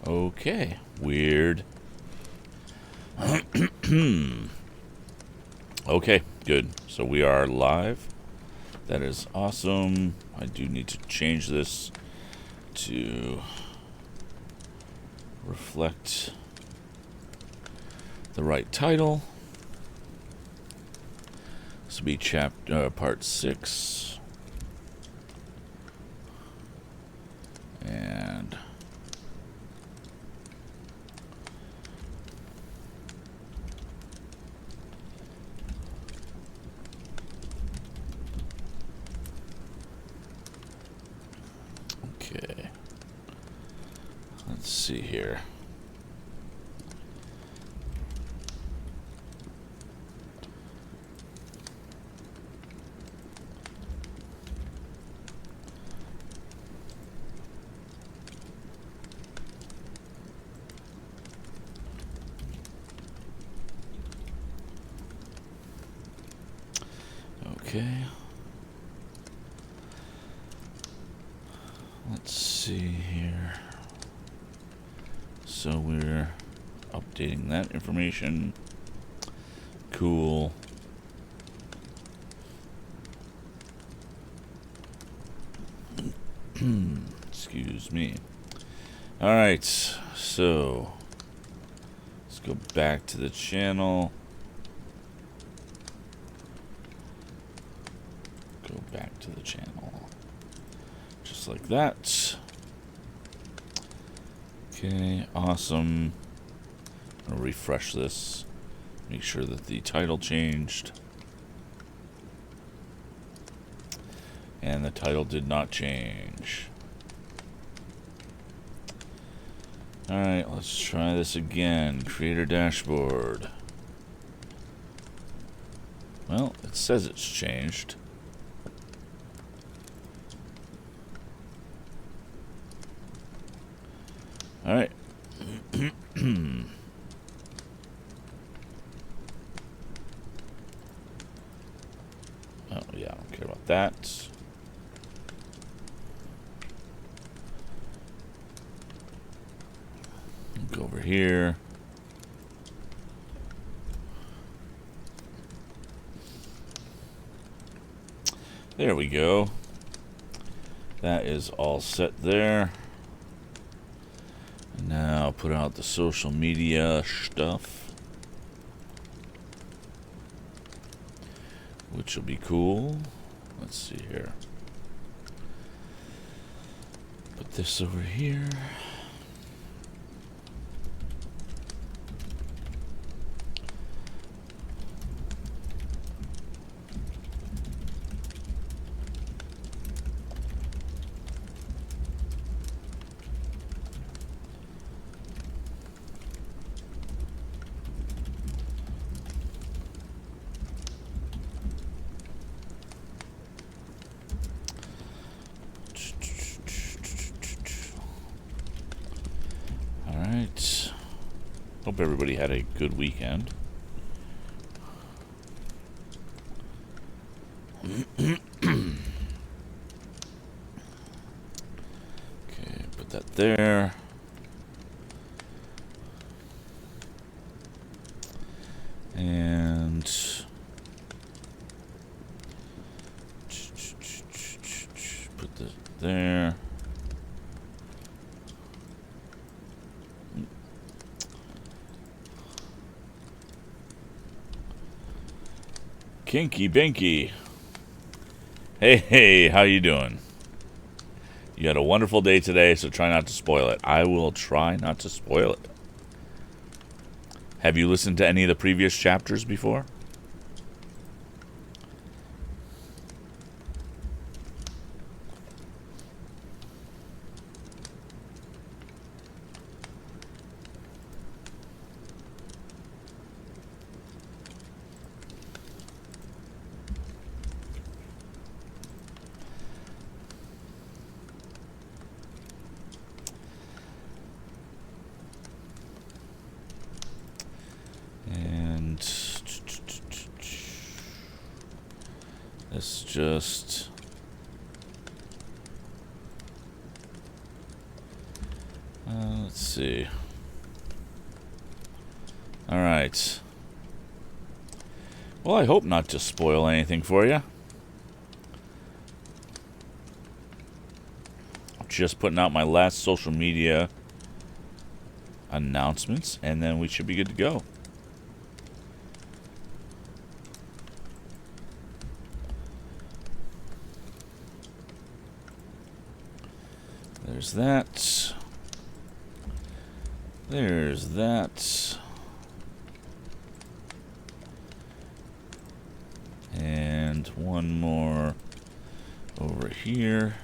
Okay, weird. Okay, good. So we are live. That is awesome. I do need to change this to reflect the right title. This will be part 6. And okay. Let's see here. Okay. Let's see here. So we're updating that information. Cool. Excuse me. Alright, so let's go back to the channel. Go back to the channel. Just like that. Okay, awesome. I'll refresh this. Make sure that the title changed. And the title did not change. Alright, let's try this again. Creator dashboard. Well, it says it's changed. Alright. Oh, yeah, I don't care about that. Go over here. There we go. That is all set there. And now put out the social media stuff, which will be cool. Let's see here. Put this over here. Alright. Hope everybody had a good weekend. Okay, put that there. And put this there. Kinky Binky. Hey, how you doing? You had a wonderful day today, so try not to spoil it. I will try not to spoil it. Have you listened to any of the previous chapters before? And let's just Let's see. All right. Well, I hope not to spoil anything for you. Just putting out my last social media announcements, and then we should be good to go. There's that. There's that. And one more over here.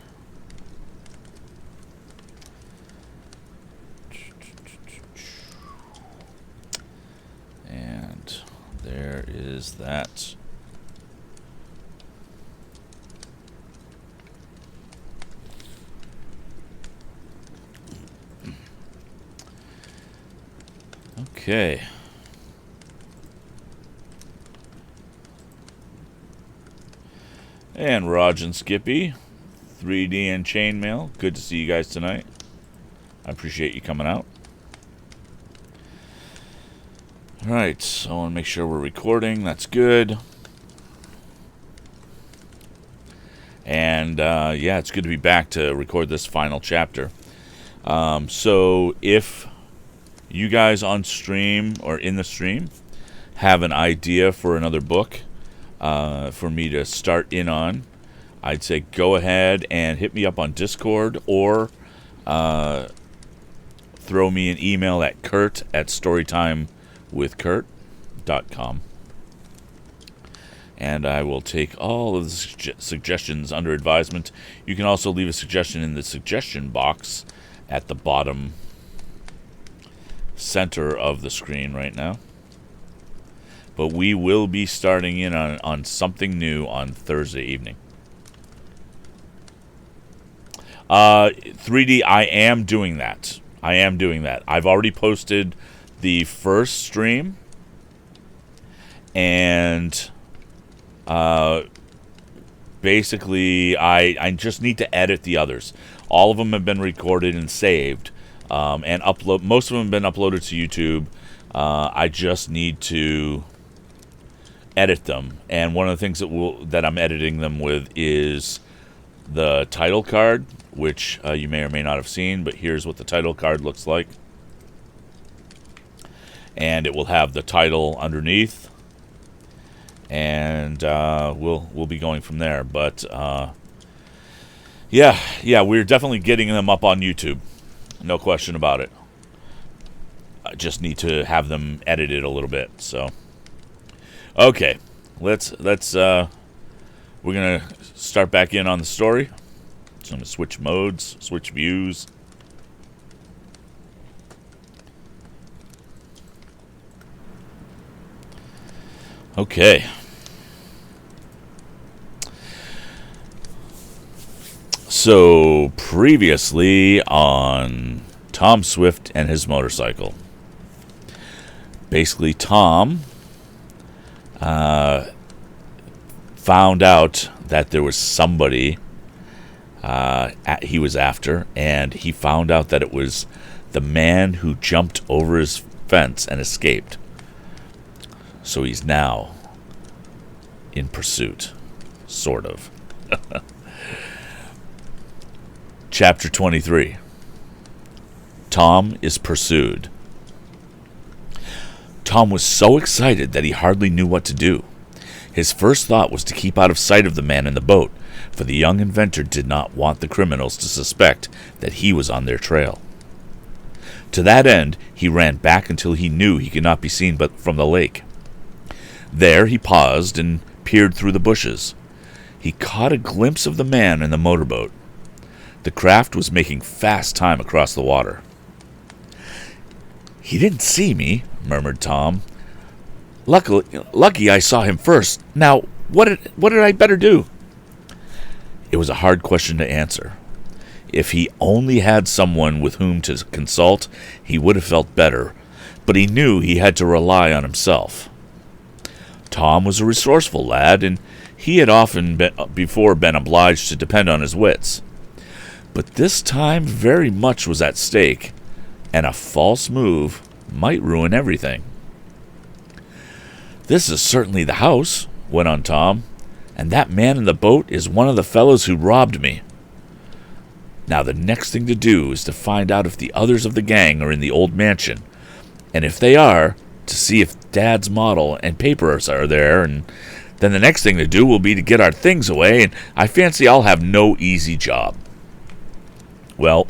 And there is that. Okay. And Raj and Skippy, 3D and Chainmail. Good to see you guys tonight. I appreciate you coming out. Alright, so I want to make sure we're recording. That's good. And, yeah, it's good to be back to record this final chapter. So, if you guys on stream or in the stream have an idea for another book for me to start in on, I'd say go ahead and hit me up on Discord or throw me an email at kurt@storytimewithkurt.com. And I will take all of the suggestions under advisement. You can also leave a suggestion in the suggestion box at the bottom center of the screen right now. But we will be starting in on something new on Thursday evening. 3D, I am doing that. I've already posted the first stream, and basically I just need to edit the others. All of them have been recorded and saved, and upload. Most of them have been uploaded to YouTube. I just need to edit them, and one of the things that I'm editing them with is the title card, which you may or may not have seen, but here's what the title card looks like. And it will have the title underneath, and we'll be going from there. But yeah, we're definitely getting them up on YouTube, no question about it. I just need to have them edited a little bit. So okay, let's we're gonna start back in on the story. So I'm gonna switch modes, switch views. Okay. So previously on Tom Swift and his motorcycle. Basically, Tom found out that there was somebody he was after, and he found out that it was the man who jumped over his fence and escaped. So he's now in pursuit, sort of. Chapter 23. Tom is pursued. Tom was so excited that he hardly knew what to do. His first thought was to keep out of sight of the man in the boat, for the young inventor did not want the criminals to suspect that he was on their trail. To that end, he ran back until he knew he could not be seen but from the lake. There he paused and peered through the bushes. He caught a glimpse of the man in the motorboat. The craft was making fast time across the water. "He didn't see me," murmured Tom. Lucky I saw him first. Now, what did I better do?" It was a hard question to answer. If he only had someone with whom to consult, he would have felt better, but he knew he had to rely on himself. Tom was a resourceful lad, and he had often before been obliged to depend on his wits. But this time very much was at stake. and a false move might ruin everything. "This is certainly the house," went on Tom, "and that man in the boat is one of the fellows who robbed me. Now the next thing to do is to find out if the others of the gang are in the old mansion, and if they are, to see if Dad's model and papers are there, and then the next thing to do will be to get our things away, and I fancy I'll have no easy job." Well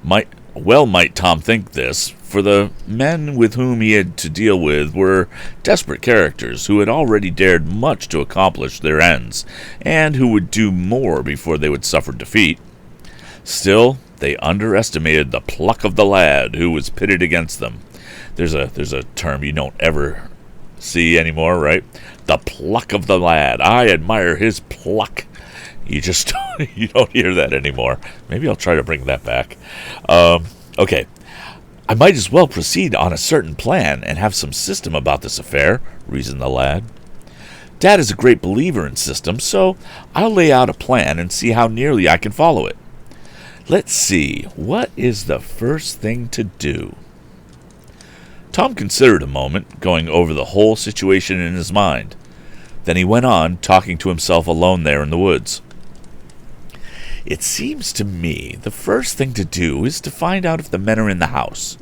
might Tom think this, for the men with whom he had to deal with were desperate characters who had already dared much to accomplish their ends, and who would do more before they would suffer defeat. Still, they underestimated the pluck of the lad who was pitted against them. There's a term you don't ever see anymore, right? The pluck of the lad. I admire his pluck. You just you don't hear that anymore. Maybe I'll try to bring that back. Okay. "I might as well proceed on a certain plan and have some system about this affair," reasoned the lad. "Dad is a great believer in systems, so I'll lay out a plan and see how nearly I can follow it. Let's see, what is the first thing to do?" Tom considered a moment, going over the whole situation in his mind. Then he went on, talking to himself alone there in the woods. "It seems to me the first thing to do is to find out if the men are in the house.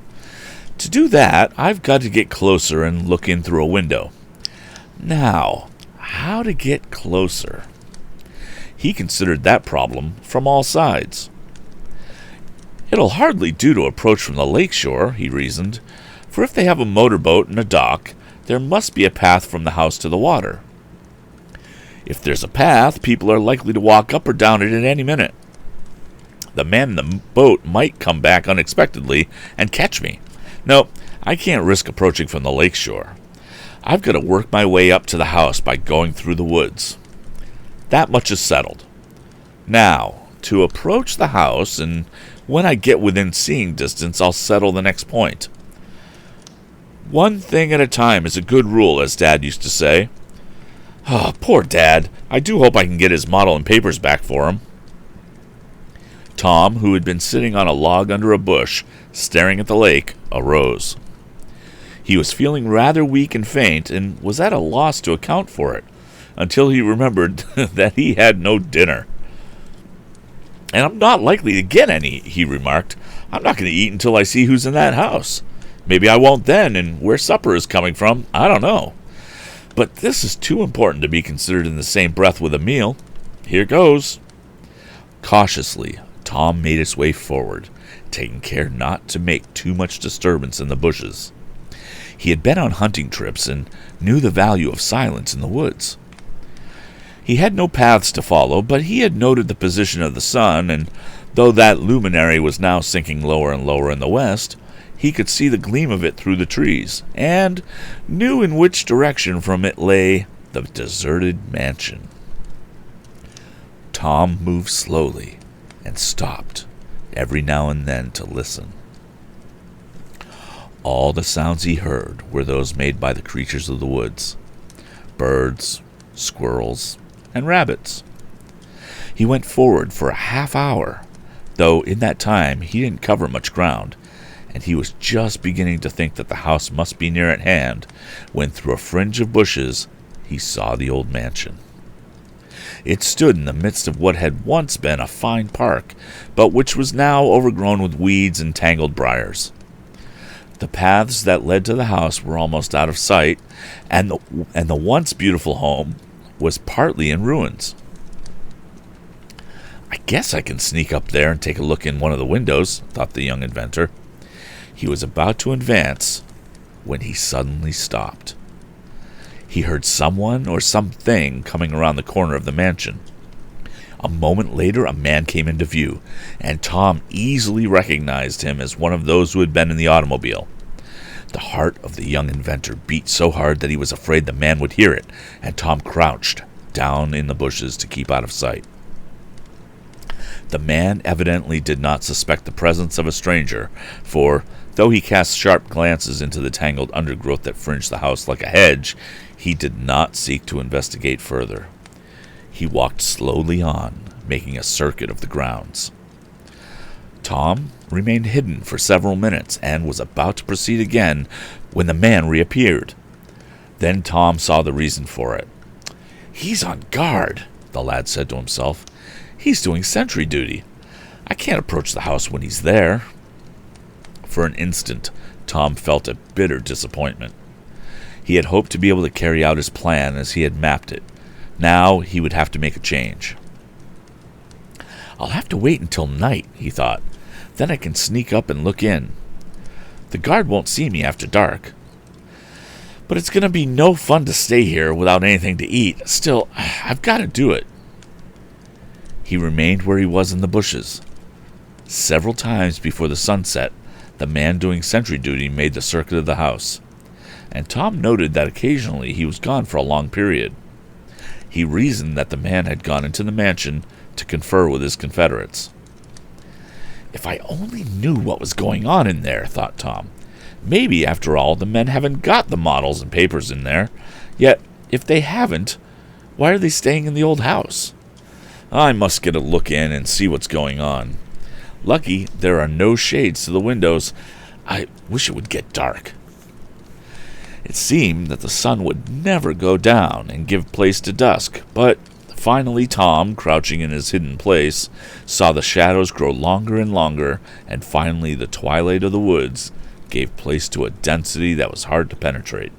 To do that, I've got to get closer and look in through a window. Now, how to get closer?" He considered that problem from all sides. "It'll hardly do to approach from the lake shore," he reasoned, "for if they have a motorboat and a dock, there must be a path from the house to the water. If there's a path, people are likely to walk up or down it at any minute. The man in the boat might come back unexpectedly and catch me. No, I can't risk approaching from the lake shore. I've got to work my way up to the house by going through the woods. That much is settled. Now, to approach the house, and when I get within seeing distance, I'll settle the next point. One thing at a time is a good rule, as Dad used to say. Oh, poor Dad. I do hope I can get his model and papers back for him." Tom, who had been sitting on a log under a bush, staring at the lake, arose. He was feeling rather weak and faint, and was at a loss to account for it, until he remembered that he had no dinner. "And I'm not likely to get any," he remarked. "I'm not going to eat until I see who's in that house. Maybe I won't then, and where supper is coming from, I don't know. But this is too important to be considered in the same breath with a meal. Here goes." Cautiously, Tom made his way forward, taking care not to make too much disturbance in the bushes. He had been on hunting trips and knew the value of silence in the woods. He had no paths to follow, but he had noted the position of the sun, and though that luminary was now sinking lower and lower in the west, he could see the gleam of it through the trees, and knew in which direction from it lay the deserted mansion. Tom moved slowly and stopped every now and then to listen. All the sounds he heard were those made by the creatures of the woods, birds, squirrels, and rabbits. He went forward for a half hour, though in that time he didn't cover much ground, and he was just beginning to think that the house must be near at hand, when through a fringe of bushes he saw the old mansion. It stood in the midst of what had once been a fine park, but which was now overgrown with weeds and tangled briars. The paths that led to the house were almost out of sight, and the once beautiful home was partly in ruins. "I guess I can sneak up there and take a look in one of the windows," thought the young inventor. He was about to advance when he suddenly stopped. He heard someone or something coming around the corner of the mansion. A moment later, a man came into view, and Tom easily recognized him as one of those who had been in the automobile. The heart of the young inventor beat so hard that he was afraid the man would hear it, and Tom crouched down in the bushes to keep out of sight. The man evidently did not suspect the presence of a stranger, for, though he cast sharp glances into the tangled undergrowth that fringed the house like a hedge, he did not seek to investigate further. He walked slowly on, making a circuit of the grounds. Tom remained hidden for several minutes and was about to proceed again when the man reappeared. Then Tom saw the reason for it. "He's on guard," the lad said to himself. "He's doing sentry duty. I can't approach the house when he's there." For an instant, Tom felt a bitter disappointment. He had hoped to be able to carry out his plan as he had mapped it. Now he would have to make a change. "I'll have to wait until night," he thought. "Then I can sneak up and look in. The guard won't see me after dark. But it's going to be no fun to stay here without anything to eat. Still, I've got to do it." He remained where he was in the bushes. Several times before the sunset, the man doing sentry duty made the circuit of the house, and Tom noted that occasionally he was gone for a long period. He reasoned that the man had gone into the mansion to confer with his confederates. "If I only knew what was going on in there," thought Tom. "Maybe, after all, the men haven't got the models and papers in there. Yet, if they haven't, why are they staying in the old house? I must get a look in and see what's going on. Lucky there are no shades to the windows. I wish it would get dark." It seemed that the sun would never go down and give place to dusk, but finally Tom, crouching in his hidden place, saw the shadows grow longer and longer, and finally the twilight of the woods gave place to a density that was hard to penetrate.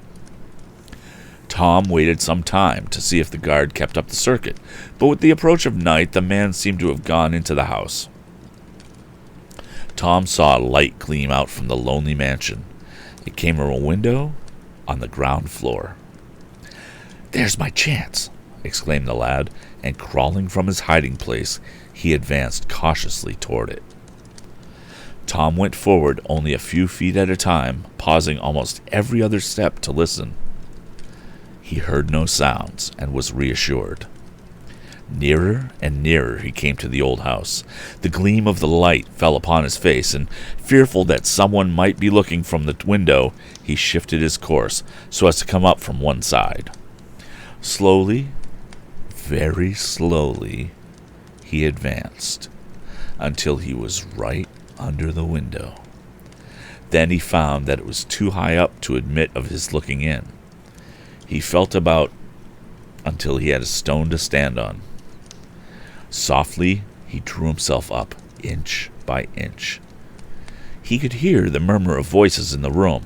Tom waited some time to see if the guard kept up the circuit, but with the approach of night the man seemed to have gone into the house. Tom saw a light gleam out from the lonely mansion. It came from a window on the ground floor. "There's my chance," exclaimed the lad, and crawling from his hiding place, he advanced cautiously toward it. Tom went forward only a few feet at a time, pausing almost every other step to listen. He heard no sounds and was reassured. Nearer and nearer he came to the old house. The gleam of the light fell upon his face, and fearful that someone might be looking from the window, he shifted his course so as to come up from one side. Slowly, very slowly, he advanced until he was right under the window. Then he found that it was too high up to admit of his looking in. He felt about until he had a stone to stand on. Softly, he drew himself up, inch by inch. He could hear the murmur of voices in the room.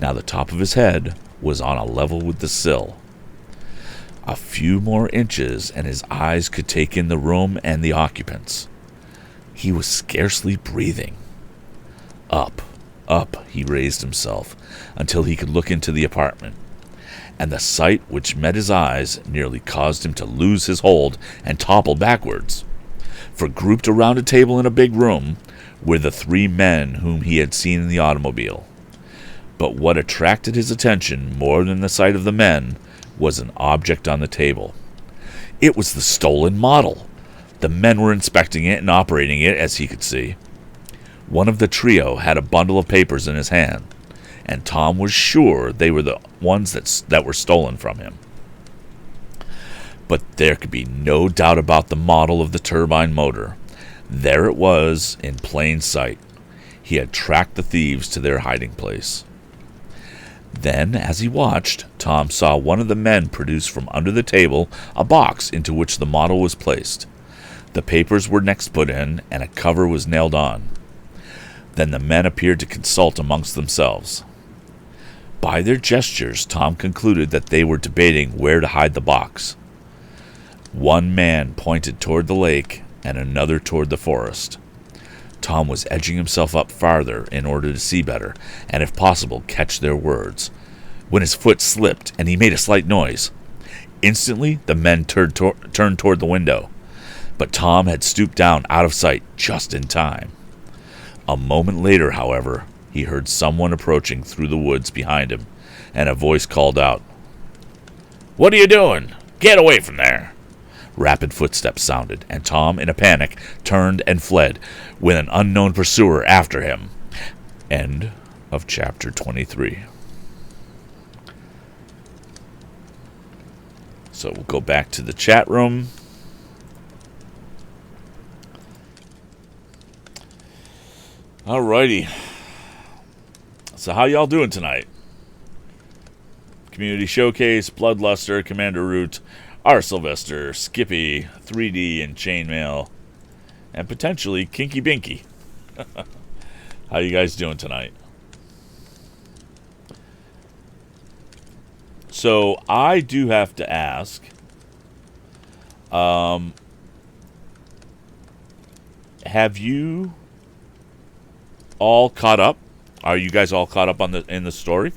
Now the top of his head was on a level with the sill. A few more inches, and his eyes could take in the room and the occupants. He was scarcely breathing. Up, he raised himself, until he could look into the apartment. And the sight which met his eyes nearly caused him to lose his hold and topple backwards. For grouped around a table in a big room were the three men whom he had seen in the automobile. But what attracted his attention more than the sight of the men was an object on the table. It was the stolen model. The men were inspecting it and operating it, as he could see. One of the trio had a bundle of papers in his hand, and Tom was sure they were the ones that were stolen from him. But there could be no doubt about the model of the turbine motor. There it was, in plain sight. He had tracked the thieves to their hiding place. Then, as he watched, Tom saw one of the men produce from under the table a box into which the model was placed. The papers were next put in, and a cover was nailed on. Then the men appeared to consult amongst themselves. By their gestures, Tom concluded that they were debating where to hide the box. One man pointed toward the lake, and another toward the forest. Tom was edging himself up farther in order to see better, and if possible catch their words, when his foot slipped and he made a slight noise. Instantly the men turned toward the window, but Tom had stooped down out of sight just in time. A moment later, however, he heard someone approaching through the woods behind him, and a voice called out, "What are you doing? Get away from there!" Rapid footsteps sounded, and Tom, in a panic, turned and fled, with an unknown pursuer after him. End of chapter 23. So we'll go back to the chat room. Alrighty. So how y'all doing tonight? Community Showcase, Bloodluster, Commander Root, R. Sylvester, Skippy, 3D, and Chainmail, and potentially Kinky Binky. How you guys doing tonight? So I do have to ask, have you all caught up? Are you guys all caught up in the story?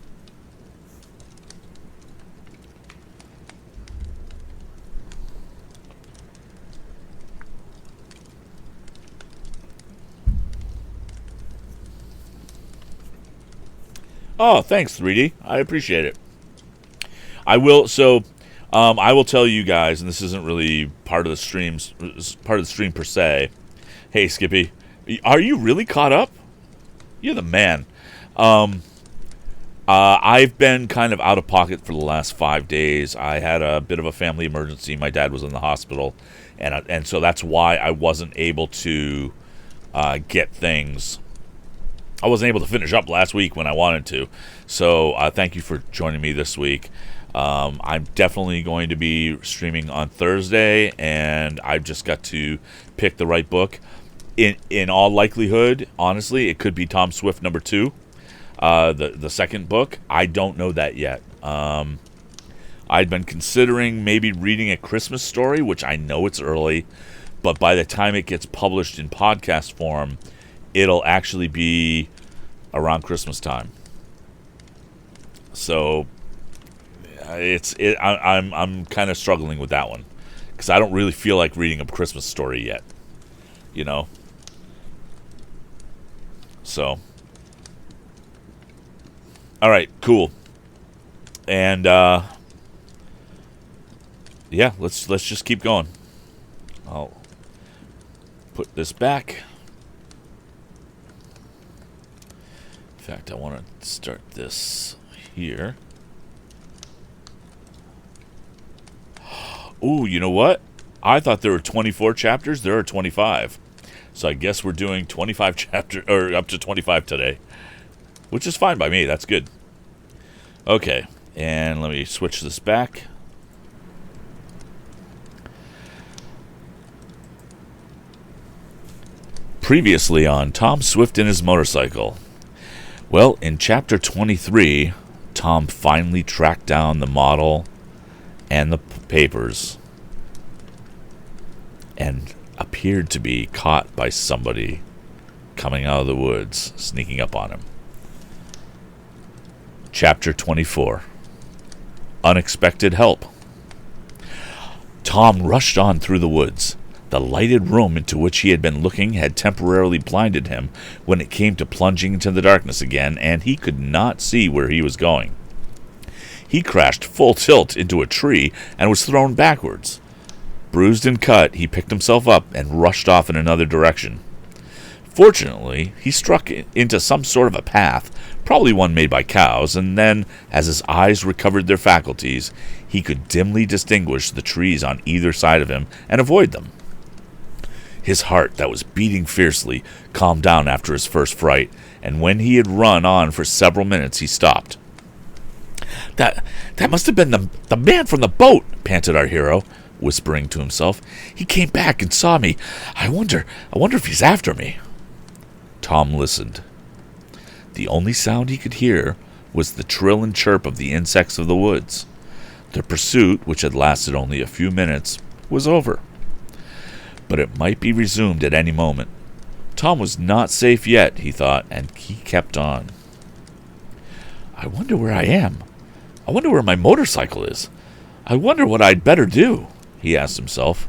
Oh, thanks, 3D. I appreciate it. I will. So, I will tell you guys, and this isn't really part of the stream per se. Hey, Skippy, are you really caught up? You're the man. I've been kind of out of pocket for the last 5 days. I had a bit of a family emergency. My dad was in the hospital, and so that's why I wasn't able to get things. I wasn't able to finish up last week when I wanted to. So thank you for joining me this week. I'm definitely going to be streaming on Thursday, and I've just got to pick the right book. In all likelihood, honestly, it could be Tom Swift #2, the second book. I don't know that yet. I'd been considering maybe reading A Christmas Story, which I know it's early, but by the time it gets published in podcast form, it'll actually be around Christmas time. So I'm kind of struggling with that one because I don't really feel like reading A Christmas Story yet, you know. So, all right, cool, and yeah, let's just keep going. I'll put this back. In fact, I want to start this here. Ooh, you know what? I thought there were 24 chapters. There are 25. So I guess we're doing 25 chapters, or up to 25 today, which is fine by me. That's good. Okay, and let me switch this back. Previously on Tom Swift and His Motorcycle. Well, in chapter 23, Tom finally tracked down the model and the papers and appeared to be caught by somebody coming out of the woods, sneaking up on him. Chapter 24, Unexpected Help. Tom rushed on through the woods. The lighted room into which he had been looking had temporarily blinded him when it came to plunging into the darkness again, and he could not see where he was going. He crashed full tilt into a tree and was thrown backwards. Bruised and cut, he picked himself up and rushed off in another direction. Fortunately, he struck into some sort of a path, probably one made by cows, and then, as his eyes recovered their faculties, he could dimly distinguish the trees on either side of him and avoid them. His heart, that was beating fiercely, calmed down after his first fright, and when he had run on for several minutes, he stopped. That must have been the man from the boat," panted our hero, whispering to himself. "He came back and saw me. I wonder if he's after me." Tom listened. The only sound he could hear was the trill and chirp of the insects of the woods. The pursuit, which had lasted only a few minutes, was over. But it might be resumed at any moment. Tom was not safe yet, he thought, and he kept on. "I wonder where I am. I wonder where my motorcycle is. I wonder what I'd better do," he asked himself.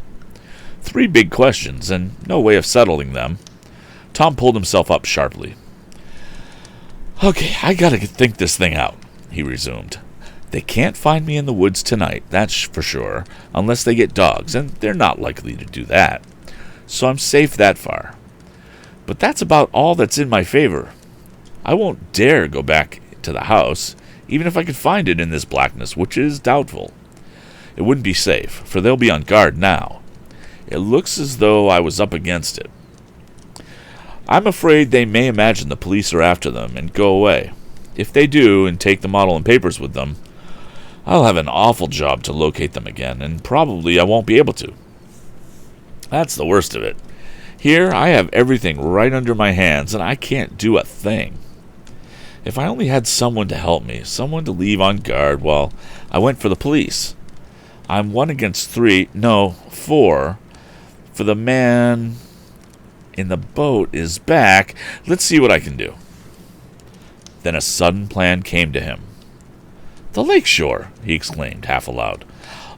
3 big questions, and no way of settling them. Tom pulled himself up sharply. "Okay, I gotta think this thing out," he resumed. "They can't find me in the woods tonight, that's for sure, unless they get dogs, and they're not likely to do that. So I'm safe that far. But that's about all that's in my favor. I won't dare go back to the house, even if I could find it in this blackness, which is doubtful. It wouldn't be safe, for they'll be on guard now. It looks as though I was up against it. I'm afraid they may imagine the police are after them and go away. If they do and take the model and papers with them, I'll have an awful job to locate them again, and probably I won't be able to. That's the worst of it. Here, I have everything right under my hands, and I can't do a thing. If I only had someone to help me, someone to leave on guard while I went for the police. I'm 1 against 3, no, 4, for the man in the boat is back. Let's see what I can do. Then a sudden plan came to him. The lake shore, he exclaimed, half aloud.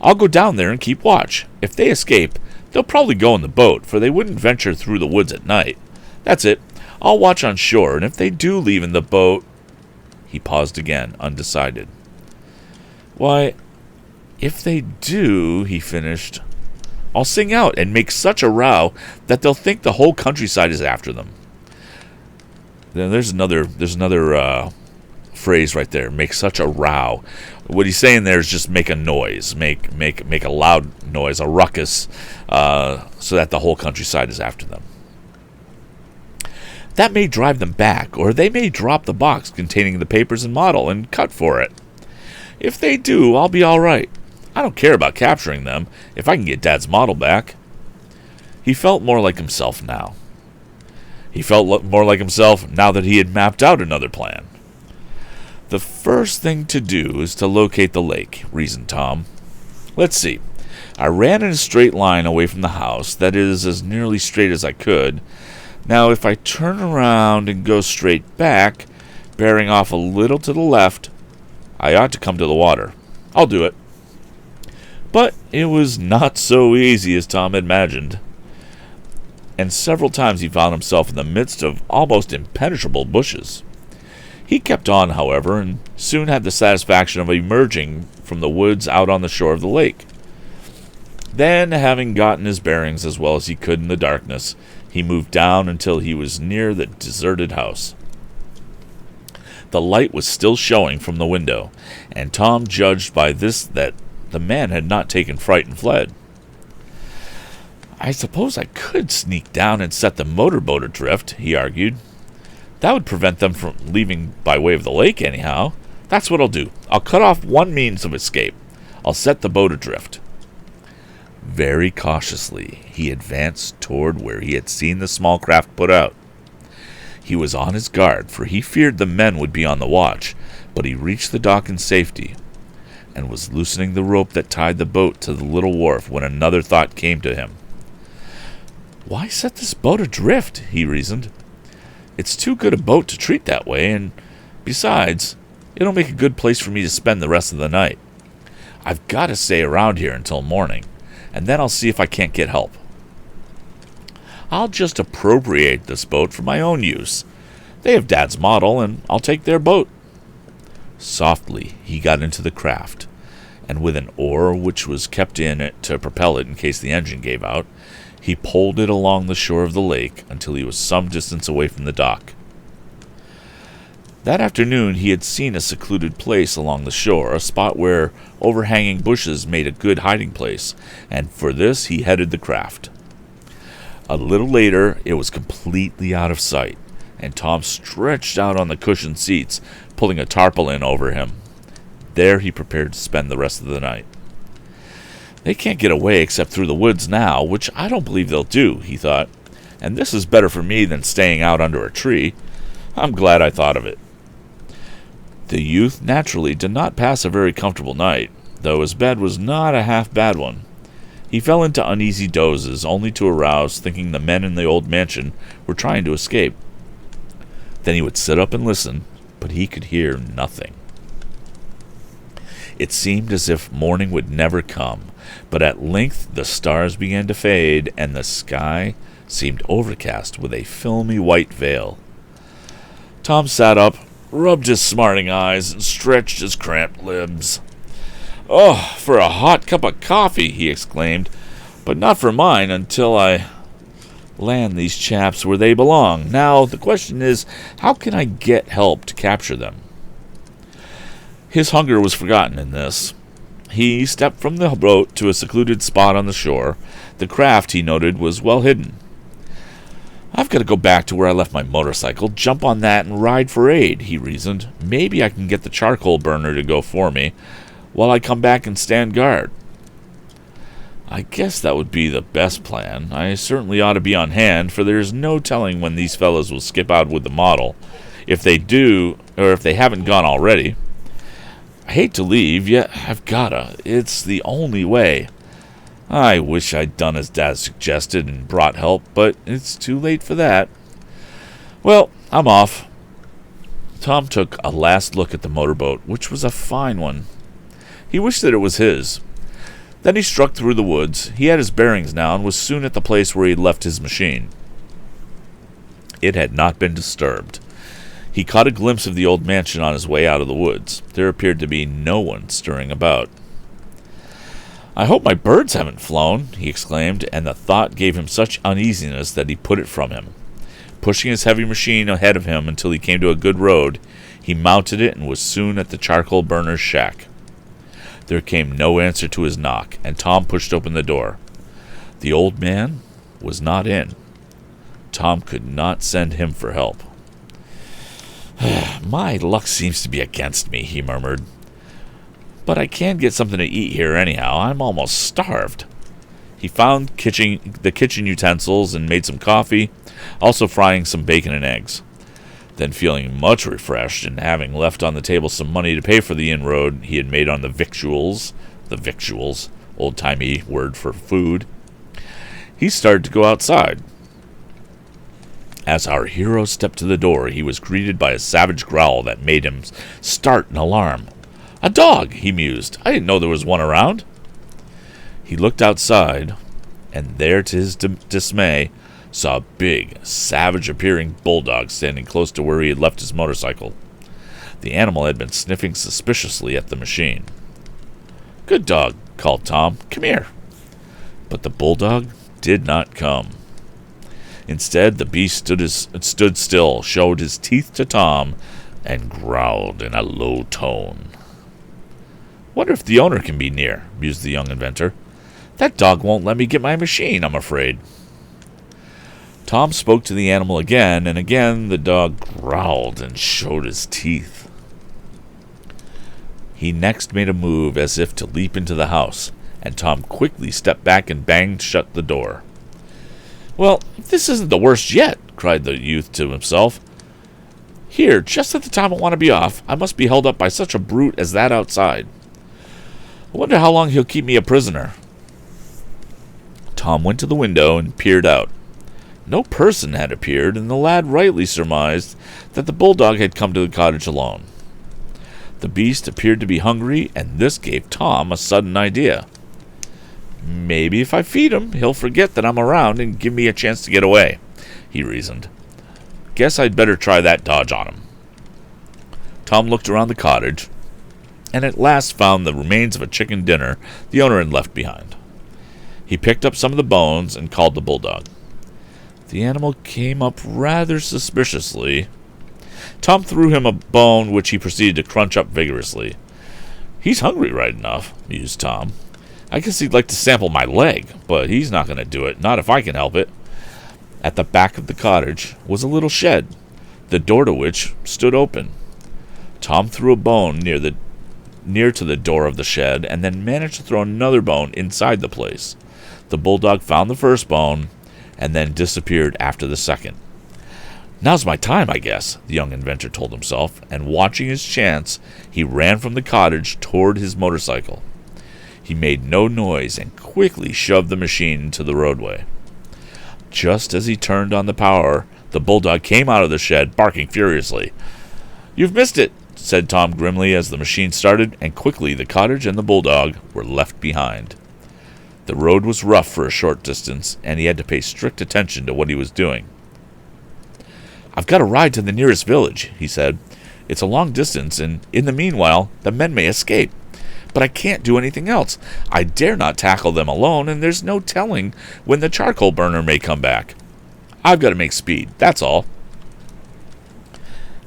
I'll go down there and keep watch. If they escape, they'll probably go in the boat, for they wouldn't venture through the woods at night. That's it. I'll watch on shore, and if they do leave in the boat... He paused again, undecided. Why, if they do, he finished, I'll sing out and make such a row that they'll think the whole countryside is after them. Then there's another phrase right there, make such a row. What he's saying there is just make a noise, make a loud noise, a ruckus, so that the whole countryside is after them. That may drive them back, or they may drop the box containing the papers and model and cut for it. If they do, I'll be all right. I don't care about capturing them if I can get Dad's model back. He felt more like himself now. He felt more like himself now that he had mapped out another plan. The first thing to do is to locate the lake, reasoned Tom. Let's see. I ran in a straight line away from the house, that is, as nearly straight as I could. Now, if I turn around and go straight back, bearing off a little to the left, I ought to come to the water. I'll do it. But it was not so easy as Tom had imagined, and several times he found himself in the midst of almost impenetrable bushes. He kept on, however, and soon had the satisfaction of emerging from the woods out on the shore of the lake. Then, having gotten his bearings as well as he could in the darkness, he moved down until he was near the deserted house. The light was still showing from the window, and Tom judged by this that the man had not taken fright and fled. I suppose I could sneak down and set the motorboat adrift, he argued. That would prevent them from leaving by way of the lake anyhow. That's what I'll do. I'll cut off one means of escape. I'll set the boat adrift. Very cautiously, he advanced toward where he had seen the small craft put out. He was on his guard, for he feared the men would be on the watch, but he reached the dock in safety, and was loosening the rope that tied the boat to the little wharf when another thought came to him. Why set this boat adrift? He reasoned. It's too good a boat to treat that way, and besides, it'll make a good place for me to spend the rest of the night. I've got to stay around here until morning, and then I'll see if I can't get help. I'll just appropriate this boat for my own use. They have Dad's model, and I'll take their boat. Softly, he got into the craft, and with an oar which was kept in it to propel it in case the engine gave out, he poled it along the shore of the lake until he was some distance away from the dock. That afternoon he had seen a secluded place along the shore, a spot where overhanging bushes made a good hiding place, and for this he headed the craft. A little later it was completely out of sight, and Tom stretched out on the cushioned seats, pulling a tarpaulin over him. There he prepared to spend the rest of the night. They can't get away except through the woods now, which I don't believe they'll do, he thought, and this is better for me than staying out under a tree. I'm glad I thought of it. The youth naturally did not pass a very comfortable night, though his bed was not a half bad one. He fell into uneasy dozes, only to arouse, thinking the men in the old mansion were trying to escape. Then he would sit up and listen, but he could hear nothing. It seemed as if morning would never come, but at length the stars began to fade, and the sky seemed overcast with a filmy white veil. Tom sat up, rubbed his smarting eyes, and stretched his cramped limbs. "Oh, for a hot cup of coffee," he exclaimed, "but not for mine until I land these chaps where they belong. Now, the question is, how can I get help to capture them?" His hunger was forgotten in this. He stepped from the boat to a secluded spot on the shore. The craft, he noted, was well hidden. I've got to go back to where I left my motorcycle, jump on that, and ride for aid, he reasoned. Maybe I can get the charcoal burner to go for me, while I come back and stand guard. I guess that would be the best plan. I certainly ought to be on hand, for there's no telling when these fellows will skip out with the model. If they do, or if they haven't gone already. I hate to leave, yet I've gotta. It's the only way. I wish I'd done as Dad suggested and brought help, but it's too late for that. Well, I'm off. Tom took a last look at the motorboat, which was a fine one. He wished that it was his. Then he struck through the woods. He had his bearings now and was soon at the place where he had left his machine. It had not been disturbed. He caught a glimpse of the old mansion on his way out of the woods. There appeared to be no one stirring about. I hope my birds haven't flown, he exclaimed, and the thought gave him such uneasiness that he put it from him. Pushing his heavy machine ahead of him until he came to a good road, he mounted it and was soon at the charcoal burner's shack. There came no answer to his knock, and Tom pushed open the door. The old man was not in. Tom could not send him for help. My luck seems to be against me, he murmured. But I can get something to eat here anyhow. I'm almost starved. He found the kitchen utensils and made some coffee, also frying some bacon and eggs. Then, feeling much refreshed and having left on the table some money to pay for the inroad he had made on the victuals, old-timey word for food, he started to go outside. As our hero stepped to the door, he was greeted by a savage growl that made him start in alarm. A dog, he mused. I didn't know there was one around. He looked outside, and there, to his dismay, saw a big, savage-appearing bulldog standing close to where he had left his motorcycle. The animal had been sniffing suspiciously at the machine. Good dog, called Tom. Come here. But the bulldog did not come. Instead, the beast stood still, showed his teeth to Tom, and growled in a low tone. Wonder if the owner can be near, mused the young inventor. That dog won't let me get my machine, I'm afraid. Tom spoke to the animal again, and again the dog growled and showed his teeth. He next made a move as if to leap into the house, and Tom quickly stepped back and banged shut the door. Well, this isn't the worst yet, cried the youth to himself. Here, just at the time I want to be off, I must be held up by such a brute as that outside. I wonder how long he'll keep me a prisoner. Tom went to the window and peered out. No person had appeared, and the lad rightly surmised that the bulldog had come to the cottage alone. The beast appeared to be hungry, and this gave Tom a sudden idea. Maybe if I feed him, he'll forget that I'm around and give me a chance to get away, he reasoned. Guess I'd better try that dodge on him. Tom looked around the cottage, and at last found the remains of a chicken dinner the owner had left behind. He picked up some of the bones and called the bulldog. The animal came up rather suspiciously. Tom threw him a bone, which he proceeded to crunch up vigorously. He's hungry right enough, mused Tom. I guess he'd like to sample my leg, but he's not going to do it, not if I can help it. At the back of the cottage was a little shed, the door to which stood open. Tom threw a bone near to the door of the shed, and then managed to throw another bone inside the place. The bulldog found the first bone, and then disappeared after the second. Now's my time, I guess, the young inventor told himself, and watching his chance, he ran from the cottage toward his motorcycle. He made no noise and quickly shoved the machine into the roadway. Just as he turned on the power, the bulldog came out of the shed, barking furiously. You've missed it, said Tom grimly as the machine started, and quickly the cottage and the bulldog were left behind. The road was rough for a short distance, and he had to pay strict attention to what he was doing. I've got to ride to the nearest village, he said. It's a long distance, and in the meanwhile, the men may escape. But I can't do anything else. I dare not tackle them alone, and there's no telling when the charcoal burner may come back. I've got to make speed, that's all.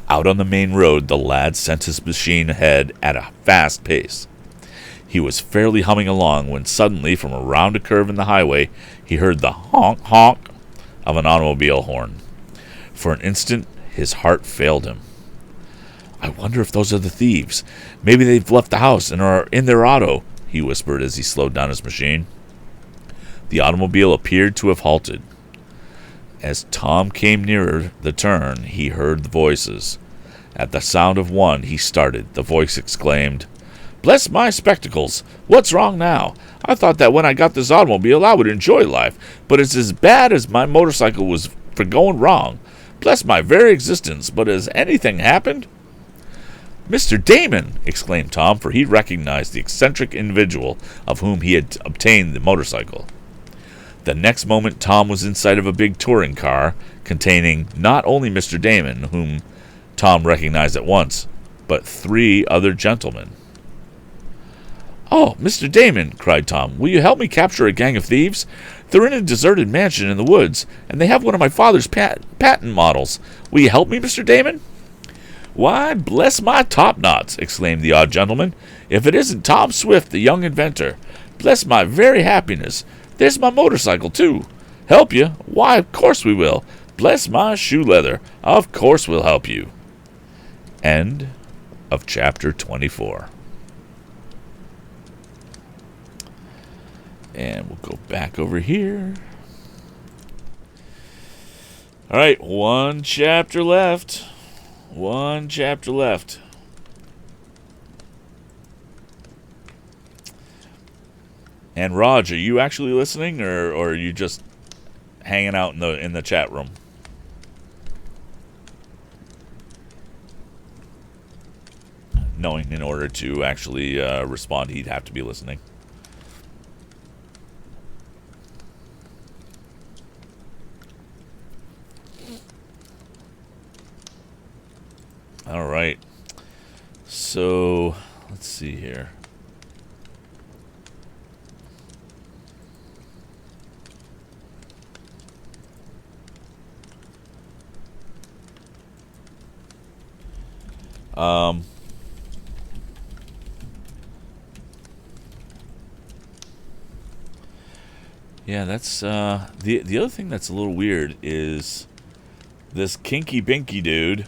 Out on the main road, the lad sent his machine ahead at a fast pace. He was fairly humming along when suddenly, from around a curve in the highway, he heard the honk-honk of an automobile horn. For an instant, his heart failed him. "I wonder if those are the thieves. Maybe they've left the house and are in their auto," he whispered as he slowed down his machine. The automobile appeared to have halted. As Tom came nearer the turn, he heard the voices. At the sound of one, he started. The voice exclaimed, "Bless my spectacles! What's wrong now? I thought that when I got this automobile I would enjoy life, but it's as bad as my motorcycle was for going wrong. Bless my very existence, but has anything happened?" "Mr. Damon!" exclaimed Tom, for he recognized the eccentric individual of whom he had obtained the motorcycle. The next moment, Tom was inside of a big touring car containing not only Mr. Damon, whom Tom recognized at once, but 3 other gentlemen. "Oh, Mr. Damon," cried Tom, "will you help me capture a gang of thieves? They're in a deserted mansion in the woods, and they have one of my father's patent models. Will you help me, Mr. Damon?" "Why, bless my topknots!" exclaimed the odd gentleman. "If it isn't Tom Swift, the young inventor. Bless my very happiness. There's my motorcycle, too. Help you? Why, of course we will. Bless my shoe leather. Of course we'll help you." End of chapter 24. And we'll go back over here. All right, 1 chapter left. 1 chapter left. And Raj, are you actually listening, or are you just hanging out in the chat room? Knowing in order to actually respond, he'd have to be listening. All right. So, let's see here. Yeah, that's the other thing that's a little weird is this Kinky Binky dude.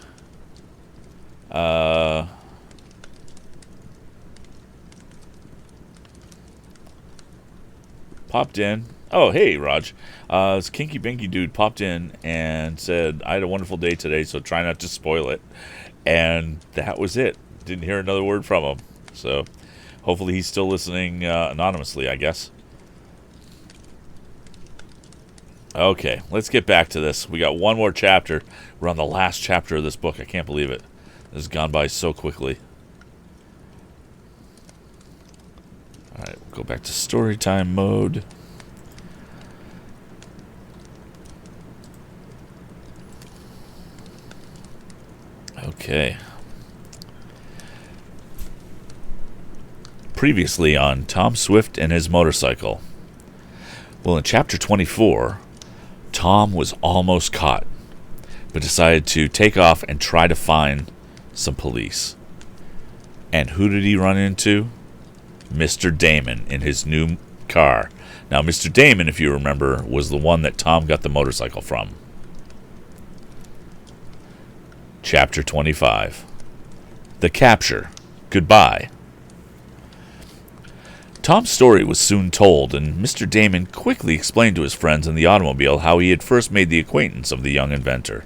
Popped in. Oh, hey, Raj. This Kinky Binky dude popped in and said, "I had a wonderful day today, so try not to spoil it." And that was it. Didn't hear another word from him. So hopefully he's still listening anonymously, I guess. Okay, let's get back to this. We got one more chapter. We're on the last chapter of this book. I can't believe it. This has gone by so quickly. Alright, we'll go back to story time mode. Okay. Previously on Tom Swift and his motorcycle. Well, in chapter 24, Tom was almost caught, but decided to take off and try to find some police. And who did he run into? Mr. Damon in his new car. Now, Mr. Damon, if you remember, was the one that Tom got the motorcycle from. Chapter 25. The Capture. Goodbye. Tom's story was soon told, and Mr. Damon quickly explained to his friends in the automobile how he had first made the acquaintance of the young inventor.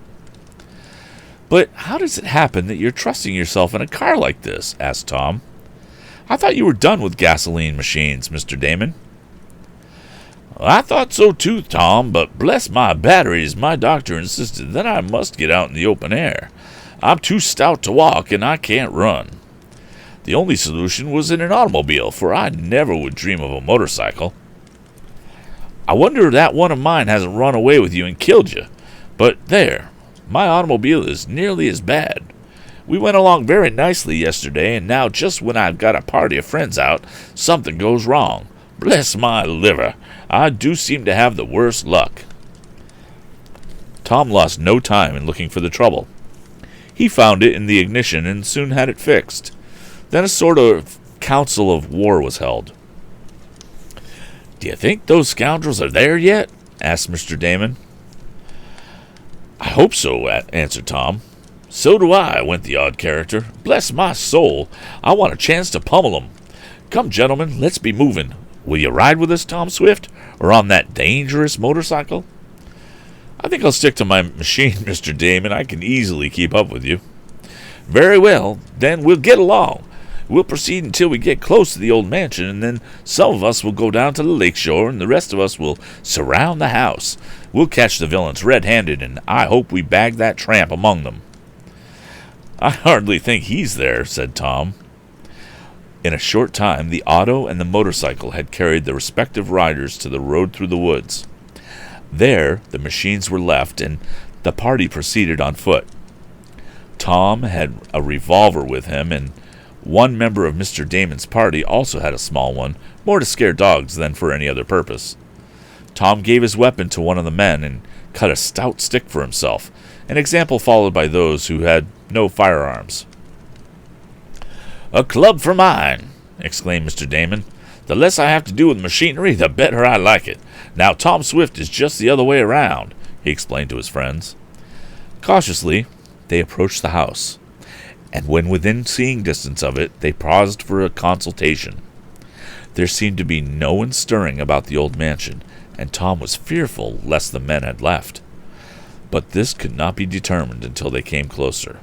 "But how does it happen that you're trusting yourself in a car like this?" asked Tom. "I thought you were done with gasoline machines, Mr. Damon." "I thought so too, Tom, but bless my batteries, my doctor insisted that I must get out in the open air. I'm too stout to walk, and I can't run. The only solution was in an automobile, for I never would dream of a motorcycle. I wonder if that one of mine hasn't run away with you and killed you. But there, my automobile is nearly as bad. We went along very nicely yesterday, and now just when I've got a party of friends out, something goes wrong. Bless my liver, I do seem to have the worst luck." Tom lost no time in looking for the trouble. He found it in the ignition and soon had it fixed. Then a sort of council of war was held. "Do you think those scoundrels are there yet?" asked Mr. Damon. I hope so, answered Tom. So do I, went the odd character. Bless my soul, I want a chance to pummel 'em. Come, gentlemen, let's be moving. Will you ride with us, Tom Swift, or on that dangerous motorcycle? I think I'll stick to my machine, Mr. Damon. I can easily keep up with you. Very well, then we'll get along. We'll proceed until we get close to the old mansion, and then some of us will go down to the lake shore, and the rest of us will surround the house. We'll catch the villains red-handed, and I hope we bag that tramp among them. I hardly think he's there, said Tom. In a short time, the auto and the motorcycle had carried the respective riders to the road through the woods. There, the machines were left, and the party proceeded on foot. Tom had a revolver with him, and one member of Mr. Damon's party also had a small one, more to scare dogs than for any other purpose. Tom gave his weapon to one of the men and cut a stout stick for himself, an example followed by those who had no firearms. "A club for mine," exclaimed Mr. Damon. "The less I have to do with machinery, the better I like it. Now, Tom Swift is just the other way around," he explained to his friends. Cautiously, they approached the house, and when within seeing distance of it, they paused for a consultation. There seemed to be no one stirring about the old mansion, and Tom was fearful lest the men had left. But this could not be determined until they came closer.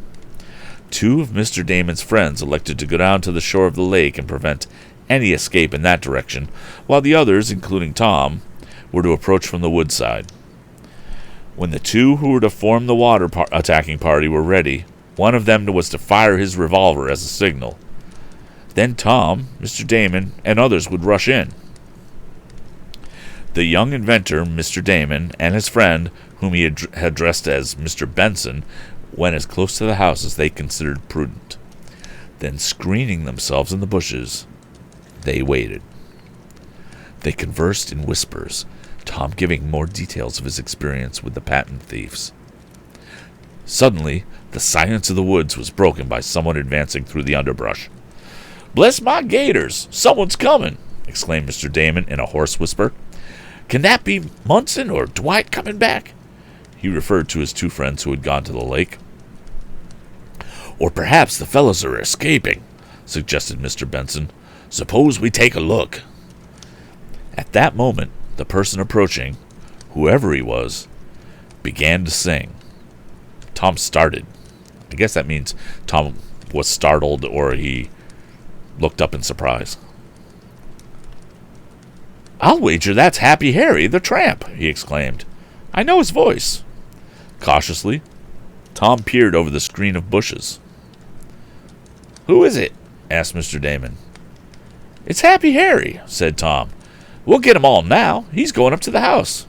Two of Mr. Damon's friends elected to go down to the shore of the lake and prevent any escape in that direction, while the others, including Tom, were to approach from the woodside. When the two who were to form the water attacking party were ready, one of them was to fire his revolver as a signal. Then Tom, Mr. Damon, and others would rush in. The young inventor, Mr. Damon, and his friend, whom he had addressed as Mr. Benson, went as close to the house as they considered prudent. Then, screening themselves in the bushes, they waited. They conversed in whispers, Tom giving more details of his experience with the patent thieves. Suddenly, the silence of the woods was broken by someone advancing through the underbrush. "Bless my gaiters! Someone's coming!" exclaimed Mr. Damon in a hoarse whisper. "Can that be Munson or Dwight coming back?" He referred to his two friends who had gone to the lake. "Or perhaps the fellows are escaping," suggested Mr. Benson. "Suppose we take a look." At that moment, the person approaching, whoever he was, began to sing. Tom started. I guess that means Tom was startled or he looked up in surprise. "I'll wager that's Happy Harry, the tramp," he exclaimed. "I know his voice." Cautiously, Tom peered over the screen of bushes. "Who is it?" asked Mr. Damon. "It's Happy Harry," said Tom. "We'll get him all now. He's going up to the house."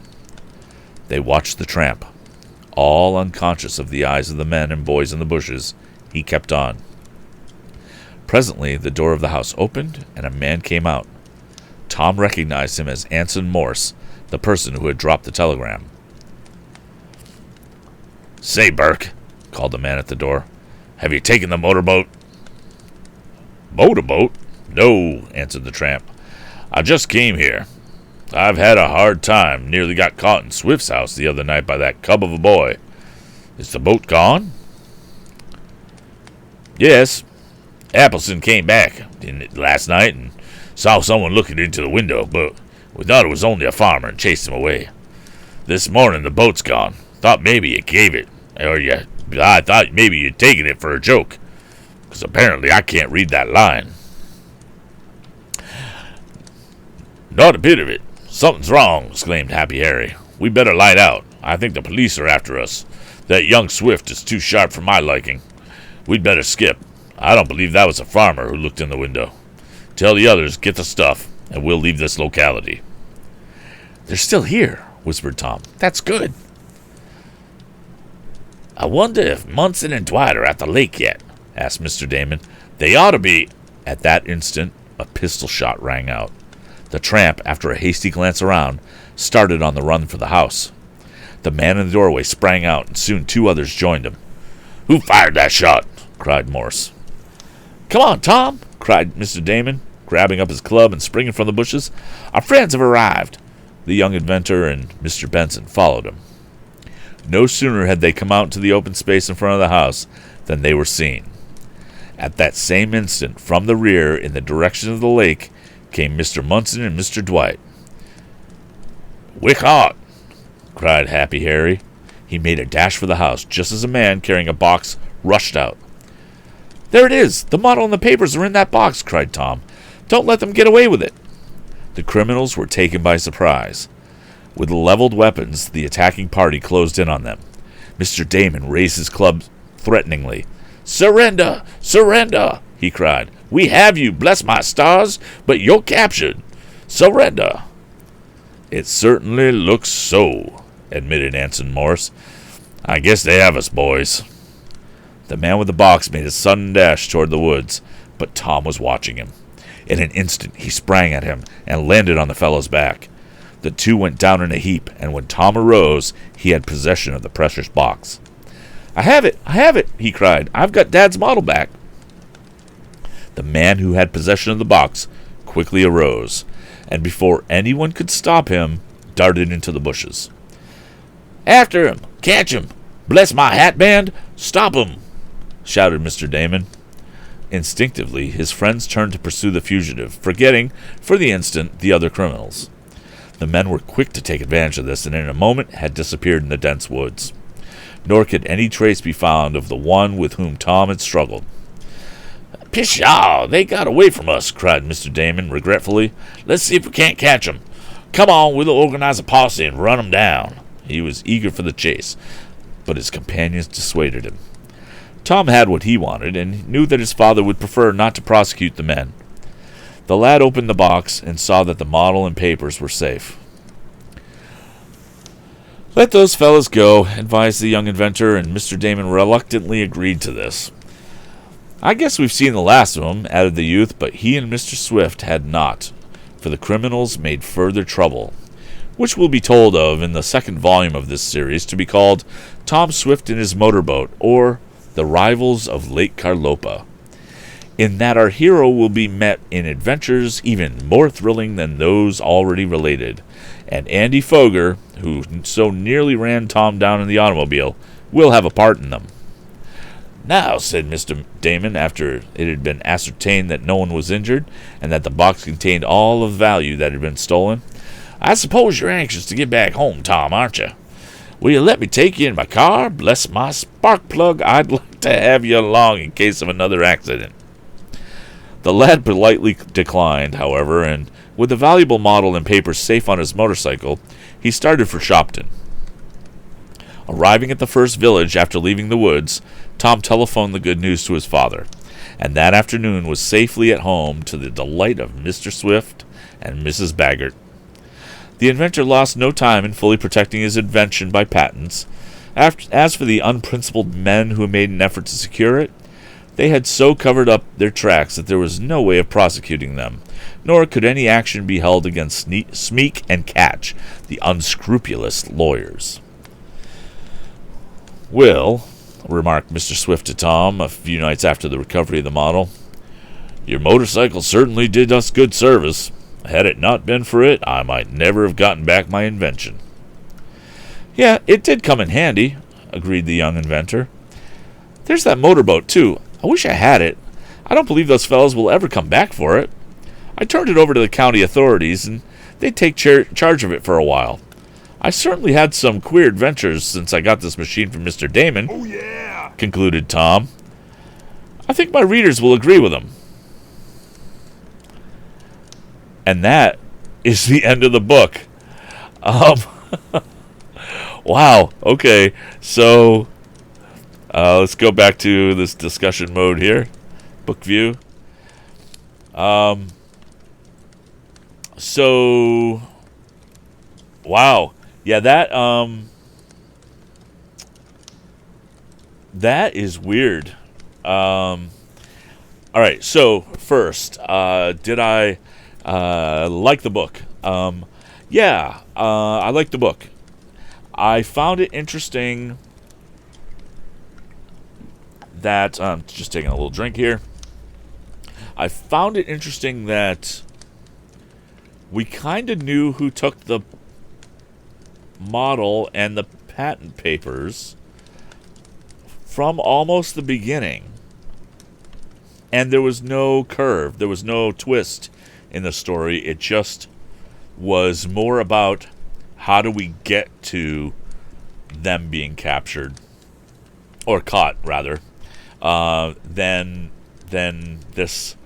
They watched the tramp. All unconscious of the eyes of the men and boys in the bushes, he kept on. Presently, the door of the house opened, and a man came out. Tom recognized him as Anson Morse, the person who had dropped the telegram. "Say, Burke," called the man at the door, "have you taken the motorboat?" "Motorboat? No," answered the tramp. "I just came here. I've had a hard time. Nearly got caught in Swift's house the other night by that cub of a boy. Is the boat gone?" "Yes. Appleson came back last night and saw someone looking into the window, but we thought it was only a farmer and chased him away. This morning the boat's gone. Thought maybe you gave it, I thought maybe you'd taken it for a joke, because apparently I can't read that line." "Not a bit of it. Something's wrong," exclaimed Happy Harry. "We better light out. I think the police are after us. That young Swift is too sharp for my liking. We'd better skip. I don't believe that was a farmer who looked in the window. Tell the others, get the stuff, and we'll leave this locality." "They're still here," whispered Tom. "That's good." "I wonder if Munson and Dwight are at the lake yet," asked Mr. Damon. "They ought to be." At that instant, a pistol shot rang out. The tramp, after a hasty glance around, started on the run for the house. The man in the doorway sprang out, and soon two others joined him. "Who fired that shot?" cried Morse. "Come on, Tom!" cried Mr. Damon, grabbing up his club and springing from the bushes. "Our friends have arrived." The young inventor and Mr. Benson followed him. No sooner had they come out into the open space in front of the house than they were seen. At that same instant, from the rear, in the direction of the lake, came Mr. Munson and Mr. Dwight. "Wick hot!" cried Happy Harry. He made a dash for the house, just as a man carrying a box rushed out. "There it is! The model and the papers are in that box!" cried Tom. "Don't let them get away with it!" The criminals were taken by surprise. With leveled weapons, the attacking party closed in on them. Mr. Damon raised his club threateningly. "Surrender! Surrender!" he cried. "We have you, bless my stars, but you're captured. Surrender!" "It certainly looks so," admitted Anson Morse. "I guess they have us, boys." The man with the box made a sudden dash toward the woods, but Tom was watching him. In an instant, he sprang at him and landed on the fellow's back. The two went down in a heap, and when Tom arose, he had possession of the precious box. I have it, he cried. "I've got Dad's model back." The man who had possession of the box quickly arose, and before anyone could stop him, darted into the bushes. "After him! Catch him! Bless my hatband! Stop him!" shouted Mr. Damon. Instinctively, his friends turned to pursue the fugitive, forgetting, for the instant, the other criminals. The men were quick to take advantage of this, and in a moment had disappeared in the dense woods. Nor could any trace be found of the one with whom Tom had struggled. "Pshaw! They got away from us," cried Mr. Damon regretfully. "Let's see if we can't catch 'em. Come on, we'll organize a posse and run 'em down." He was eager for the chase, but his companions dissuaded him. Tom had what he wanted, and knew that his father would prefer not to prosecute the men. The lad opened the box and saw that the model and papers were safe. "Let those fellows go," advised the young inventor, and Mr. Damon reluctantly agreed to this. "I guess we've seen the last of 'em," added the youth, but he and Mr. Swift had not, for the criminals made further trouble, which will be told of in the second volume of this series, to be called Tom Swift and His Motorboat, or The Rivals of Lake Carlopa, in that our hero will be met in adventures even more thrilling than those already related, and Andy Foger, who so nearly ran Tom down in the automobile, will have a part in them. "Now," said Mr. Damon, after it had been ascertained that no one was injured, and that the box contained all of value that had been stolen, "I suppose you're anxious to get back home, Tom, aren't you? Will you let me take you in my car? Bless my spark plug, I'd like to have you along in case of another accident." The lad politely declined, however, and with the valuable model and papers safe on his motorcycle, he started for Shopton. Arriving at the first village after leaving the woods, Tom telephoned the good news to his father, and that afternoon was safely at home to the delight of Mr. Swift and Mrs. Baggert. The inventor lost no time in fully protecting his invention by patents. As for the unprincipled men who made an effort to secure it, they had so covered up their tracks that there was no way of prosecuting them, nor could any action be held against Smeek and Catch, the unscrupulous lawyers. "Well," remarked Mr. Swift to Tom a few nights after the recovery of the model, "your motorcycle certainly did us good service. Had it not been for it, I might never have gotten back my invention." "Yeah, it did come in handy," agreed the young inventor. "There's that motorboat, too. I wish I had it. I don't believe those fellows will ever come back for it. I turned it over to the county authorities, and they'd take charge of it for a while. I certainly had some queer adventures since I got this machine from Mr. Damon," "Oh, yeah," concluded Tom. "I think my readers will agree with him." And that is the end of the book. Wow. Okay. So let's go back to this discussion mode here. Book view. So wow. Yeah, that is weird. All right. So first, did I like the book? Yeah, I like the book. I found it interesting that, just taking a little drink here. I found it interesting that we kind of knew who took the model and the patent papers from almost the beginning. And there was no curve. There was no twist in the story. It just was more about how do we get to them being captured. Or caught, rather. Than this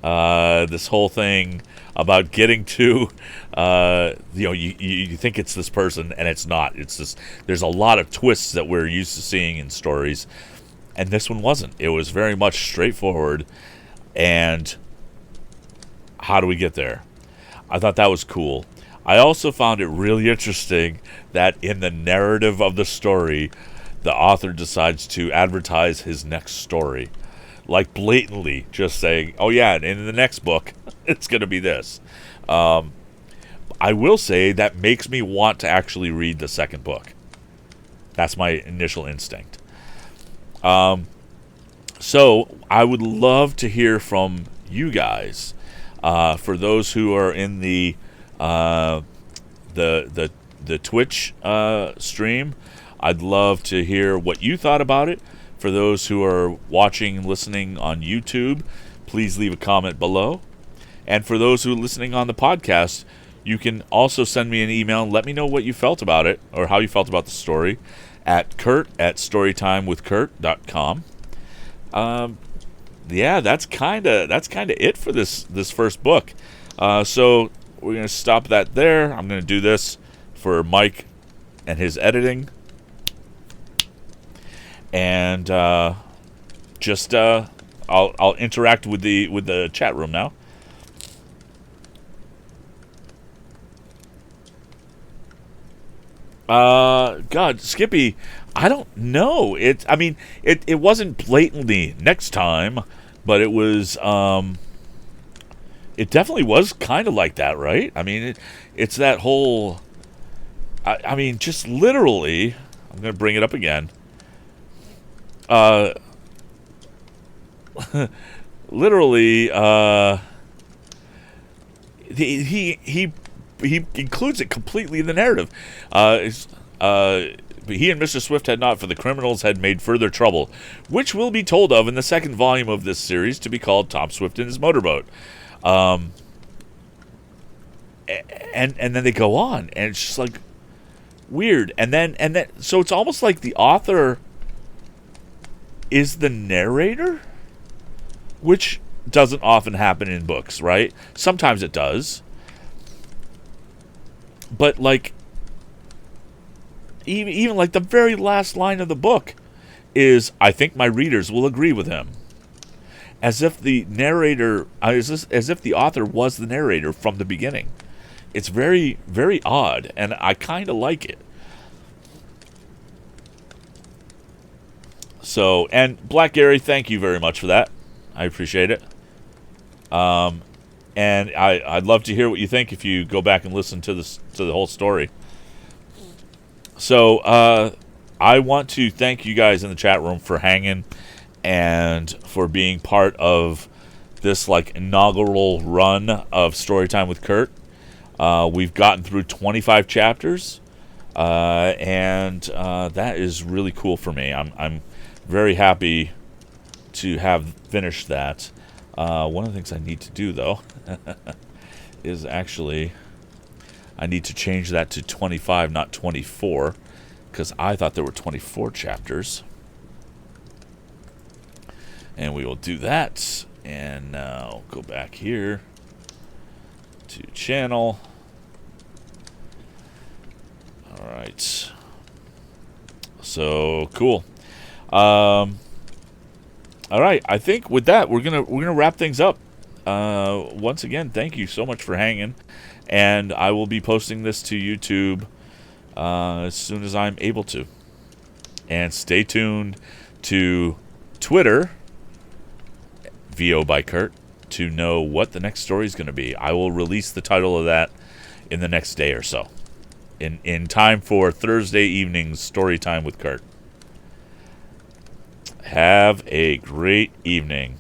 whole thing about getting to, you think it's this person, and it's not. It's this. There's a lot of twists that we're used to seeing in stories. And this one wasn't. It was very much straightforward. And how do we get there? I thought that was cool. I also found it really interesting that in the narrative of the story, the author decides to advertise his next story. Like blatantly just saying, oh yeah, and in the next book, it's going to be this. I will say that makes me want to actually read the second book. That's my initial instinct. So I would love to hear from you guys. For those who are in the Twitch stream, I'd love to hear what you thought about it. For those who are watching and listening on YouTube, please leave a comment below. And for those who are listening on the podcast, you can also send me an email and let me know what you felt about it or how you felt about the story at Kurt@storytimewithkurt.com. Yeah, that's kind of it for this first book. So we're going to stop that there. I'm going to do this for Mike and his editing. And I'll interact with the chat room now. God, Skippy, I don't know. It wasn't blatantly next time, but it was. It definitely was kind of like that, right? I mean, it's that whole. I mean, just literally. I'm gonna bring it up again. Literally, he includes it completely in the narrative. He and Mr. Swift had not, for the criminals had made further trouble, which will be told of in the second volume of this series, to be called Tom Swift and His Motorboat. And then they go on, and it's just like weird. And then so it's almost like the author is the narrator, which doesn't often happen in books, right? Sometimes it does. But like even like the very last line of the book is, I think my readers will agree with him. As if the narrator, as if the author was the narrator from the beginning. It's very, very odd, and I kind of like it. So, and Black Gary, thank you very much for that. I appreciate it. And I'd love to hear what you think if you go back and listen to the whole story. So, I want to thank you guys in the chat room for hanging and for being part of this like inaugural run of Storytime with Kurt. We've gotten through 25 chapters, and that is really cool for me. I'm very happy to have finished that. One of the things I need to do, though, is actually I need to change that to 25, not 24, because I thought there were 24 chapters. And we will do that. And now go back here to channel. All right. So cool. All right. I think with that we're gonna wrap things up. Once again, thank you so much for hanging, and I will be posting this to YouTube as soon as I'm able to. And stay tuned to Twitter, VO by Kurt, to know what the next story is going to be. I will release the title of that in the next day or so, in time for Thursday evening's Story Time with Kurt. Have a great evening.